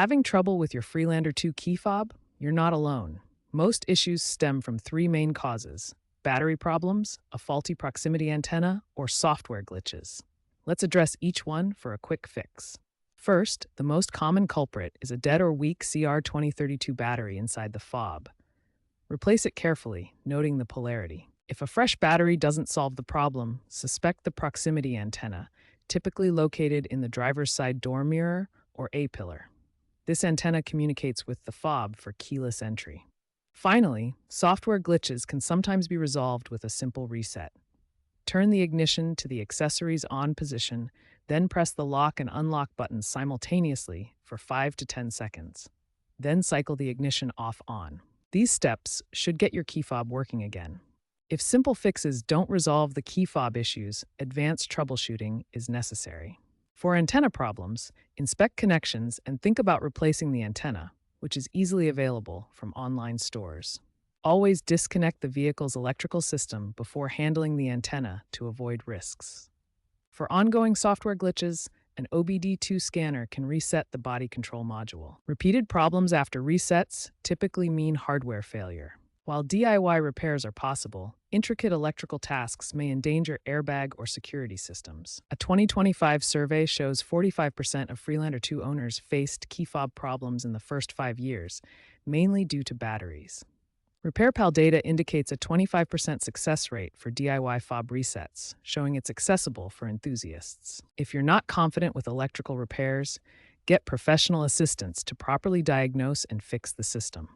Having trouble with your Freelander 2 key fob? You're not alone. Most issues stem from three main causes: battery problems, a faulty proximity antenna, or software glitches. Let's address each one for a quick fix. First, the most common culprit is a dead or weak CR2032 battery inside the fob. Replace it carefully, noting the polarity. If a fresh battery doesn't solve the problem, suspect the proximity antenna, typically located in the driver's side door mirror or A-pillar. This antenna communicates with the fob for keyless entry. Finally, software glitches can sometimes be resolved with a simple reset. Turn the ignition to the accessories on position, then press the lock and unlock buttons simultaneously for 5 to 10 seconds. Then cycle the ignition off-on. These steps should get your key fob working again. If simple fixes don't resolve the key fob issues, advanced troubleshooting is necessary. For antenna problems, inspect connections and think about replacing the antenna, which is easily available from online stores. Always disconnect the vehicle's electrical system before handling the antenna to avoid risks. For ongoing software glitches, an OBD2 scanner can reset the body control module. Repeated problems after resets typically mean hardware failure. While DIY repairs are possible, intricate electrical tasks may endanger airbag or security systems. A 2025 survey shows 45% of Freelander 2 owners faced key fob problems in the first 5 years, mainly due to batteries. RepairPal data indicates a 25% success rate for DIY fob resets, showing it's accessible for enthusiasts. If you're not confident with electrical repairs, get professional assistance to properly diagnose and fix the system.